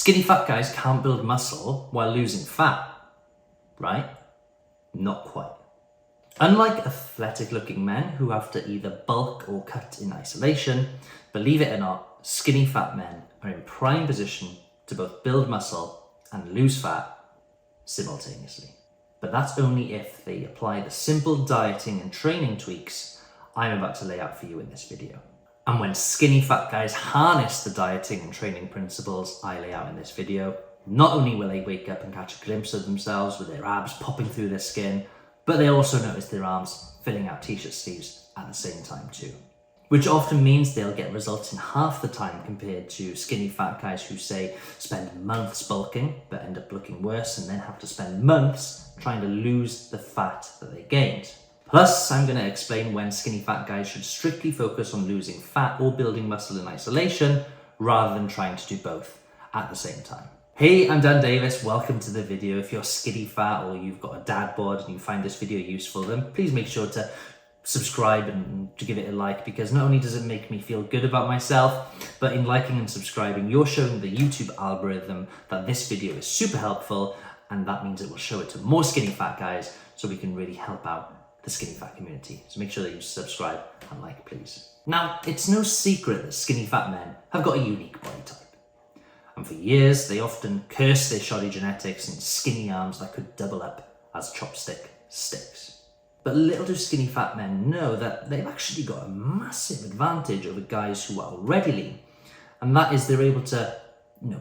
Skinny fat guys can't build muscle while losing fat, right? Not quite. Unlike athletic looking men who have to either bulk or cut in isolation, believe it or not, skinny fat men are in prime position to both build muscle and lose fat simultaneously. But that's only if they apply the simple dieting and training tweaks I'm about to lay out for you in this video. And when skinny fat guys harness the dieting and training principles I lay out in this video, not only will they wake up and catch a glimpse of themselves with their abs popping through their skin, but they also notice their arms filling out t-shirt sleeves at the same time too. Which often means they'll get results in half the time compared to skinny fat guys who say spend months bulking but end up looking worse and then have to spend months trying to lose the fat that they gained. Plus, I'm going to explain when skinny fat guys should strictly focus on losing fat or building muscle in isolation rather than trying to do both at the same time. Hey, I'm Dan Davis, welcome to the video. If you're skinny fat or you've got a dad bod and you find this video useful, then please make sure to subscribe and to give it a like, because not only does it make me feel good about myself, but in liking and subscribing, you're showing the YouTube algorithm that this video is super helpful, and that means it will show it to more skinny fat guys so we can really help out the skinny fat community. So make sure that you subscribe and like, please. Now, it's no secret that skinny fat men have got a unique body type. And for years, they often curse their shoddy genetics and skinny arms that could double up as chopstick sticks. But little do skinny fat men know that they've actually got a massive advantage over guys who are already lean. And that is they're able to,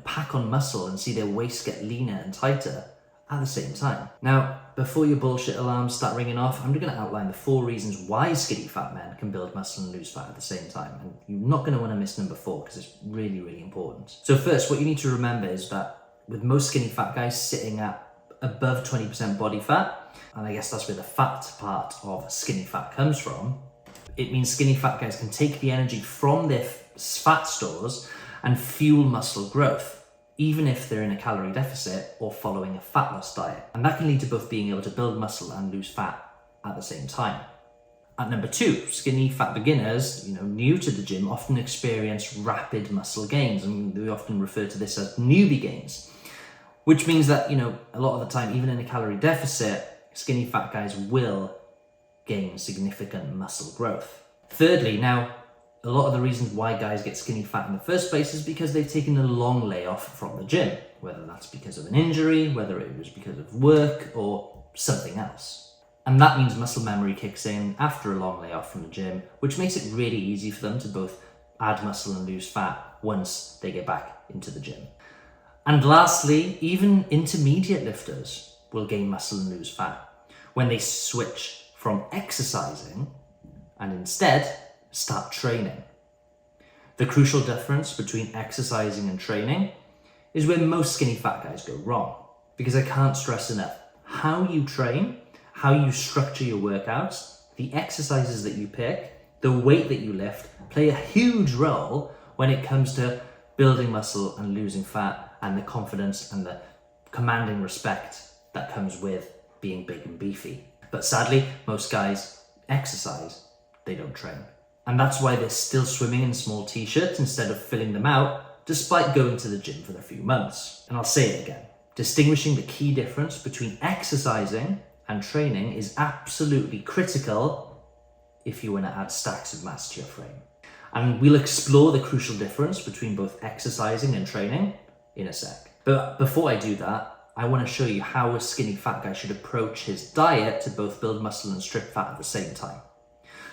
pack on muscle and see their waist get leaner and tighter at the same time. Now, before your bullshit alarms start ringing off, I'm going to outline the 4 reasons why skinny fat men can build muscle and lose fat at the same time. And you're not going to want to miss number 4 because it's really, really important. So first, what you need to remember is that with most skinny fat guys sitting at above 20% body fat, and I guess that's where the fat part of skinny fat comes from, it means skinny fat guys can take the energy from their fat stores and fuel muscle growth, even if they're in a calorie deficit or following a fat loss diet. And that can lead to both being able to build muscle and lose fat at the same time. At number 2, skinny fat beginners, new to the gym, often experience rapid muscle gains, and we often refer to this as newbie gains, which means that, a lot of the time, even in a calorie deficit, skinny fat guys will gain significant muscle growth. Thirdly, now, a lot of the reasons why guys get skinny fat in the first place is because they've taken a long layoff from the gym, whether that's because of an injury, whether it was because of work or something else. And that means muscle memory kicks in after a long layoff from the gym, which makes it really easy for them to both add muscle and lose fat once they get back into the gym. And lastly, even intermediate lifters will gain muscle and lose fat when they switch from exercising and instead start training. The crucial difference between exercising and training is where most skinny fat guys go wrong, because I can't stress enough, how you train, how you structure your workouts, the exercises that you pick, the weight that you lift play a huge role when it comes to building muscle and losing fat, and the confidence and the commanding respect that comes with being big and beefy. But sadly, most guys exercise, they don't train. And that's why they're still swimming in small t-shirts instead of filling them out, despite going to the gym for a few months. And I'll say it again, distinguishing the key difference between exercising and training is absolutely critical if you want to add stacks of mass to your frame. And we'll explore the crucial difference between both exercising and training in a sec. But before I do that, I want to show you how a skinny fat guy should approach his diet to both build muscle and strip fat at the same time.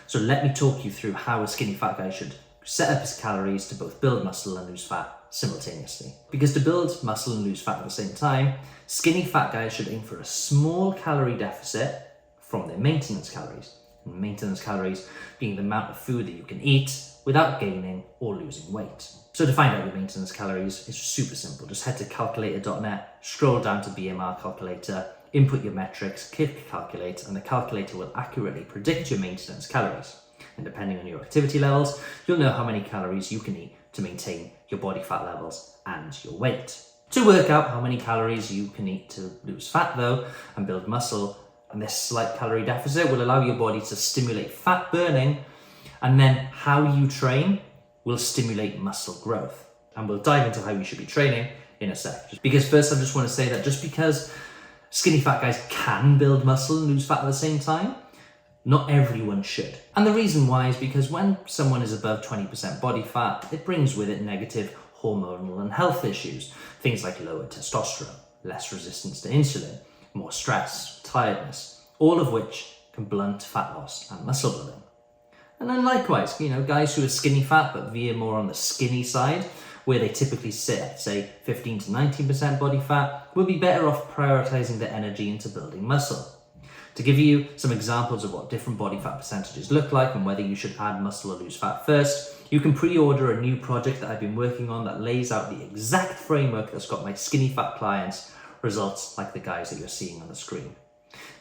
So let me talk you through how a skinny fat guy should set up his calories to both build muscle and lose fat simultaneously. Because to build muscle and lose fat at the same time, skinny fat guys should aim for a small calorie deficit from their maintenance calories. And maintenance calories being the amount of food that you can eat without gaining or losing weight. So to find out your maintenance calories, it's super simple. Just head to calculator.net, scroll down to BMR calculator, input your metrics, click calculate, and the calculator will accurately predict your maintenance calories. And depending on your activity levels, you'll know how many calories you can eat to maintain your body fat levels and your weight. To work out how many calories you can eat to lose fat though, and build muscle, and this slight calorie deficit will allow your body to stimulate fat burning, and then how you train will stimulate muscle growth. And we'll dive into how you should be training in a sec. Because first I just want to say that just because skinny fat guys can build muscle and lose fat at the same time, not everyone should. And the reason why is because when someone is above 20% body fat, it brings with it negative hormonal and health issues. Things like lower testosterone, less resistance to insulin, more stress, tiredness, all of which can blunt fat loss and muscle building. And then likewise, guys who are skinny fat but veer more on the skinny side, where they typically sit at, say, 15 to 19% body fat, will be better off prioritizing their energy into building muscle. To give you some examples of what different body fat percentages look like and whether you should add muscle or lose fat first, you can pre-order a new project that I've been working on that lays out the exact framework that's got my skinny fat clients results like the guys that you're seeing on the screen.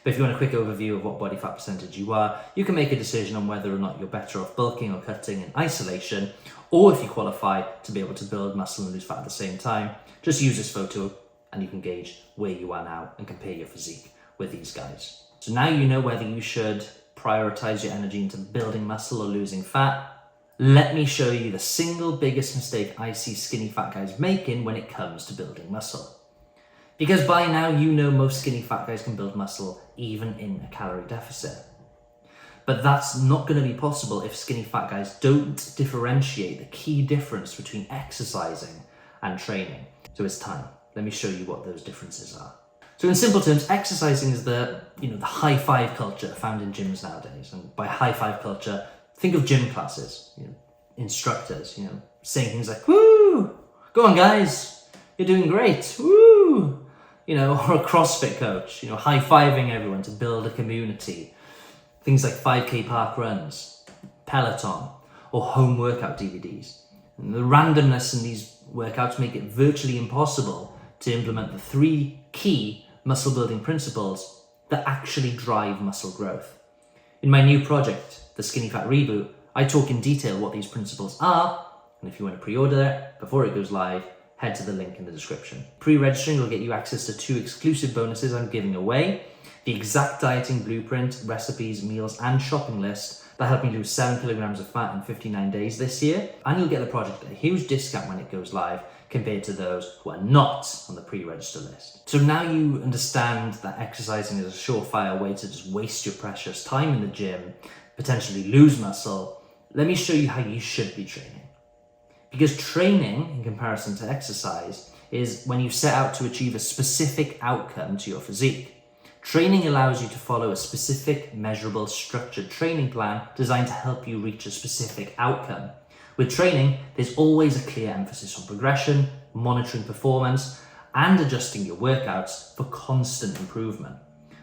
But if you want a quick overview of what body fat percentage you are, you can make a decision on whether or not you're better off bulking or cutting in isolation, or if you qualify to be able to build muscle and lose fat at the same time, just use this photo and you can gauge where you are now and compare your physique with these guys. So now you know whether you should prioritize your energy into building muscle or losing fat. Let me show you the single biggest mistake I see skinny fat guys making when it comes to building muscle. Because by now you know most skinny fat guys can build muscle even in a calorie deficit. But that's not going to be possible if skinny fat guys don't differentiate the key difference between exercising and training. So it's time. Let me show you what those differences are. So in simple terms, exercising is the high five culture found in gyms nowadays. And by high five culture, think of gym classes, instructors, saying things like, "Woo! Go on guys, you're doing great, woo!" Or a CrossFit coach, high-fiving everyone to build a community. Things like 5K park runs, Peloton, or home workout DVDs. And the randomness in these workouts make it virtually impossible to implement the 3 key muscle building principles that actually drive muscle growth. In my new project, the Skinny Fat Reboot, I talk in detail what these principles are, and if you want to pre-order it before it goes live, head to the link in the description. Pre-registering will get you access to 2 exclusive bonuses I'm giving away: the exact dieting blueprint, recipes, meals, and shopping list that helped me lose 7 kilograms of fat in 59 days this year. And you'll get the project at a huge discount when it goes live compared to those who are not on the pre-register list. So now you understand that exercising is a surefire way to just waste your precious time in the gym, potentially lose muscle. Let me show you how you should be training. Because training, in comparison to exercise, is when you set out to achieve a specific outcome to your physique. Training allows you to follow a specific, measurable, structured training plan designed to help you reach a specific outcome. With training, there's always a clear emphasis on progression, monitoring performance, and adjusting your workouts for constant improvement,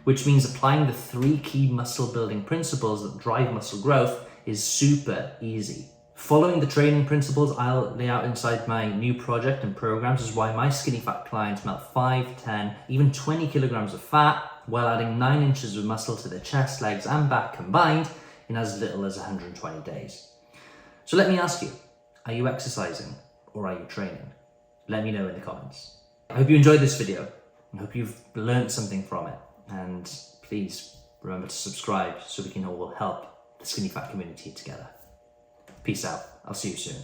which means applying the 3 key muscle building principles that drive muscle growth is super easy. Following the training principles I'll lay out inside my new project and programs is why my skinny fat clients melt 5, 10, even 20 kilograms of fat while adding 9 inches of muscle to their chest, legs, and back combined in as little as 120 days. So let me ask you, are you exercising or are you training? Let me know in the comments. I hope you enjoyed this video. I hope you've learned something from it. And please remember to subscribe so we can all help the skinny fat community together. Peace out. I'll see you soon.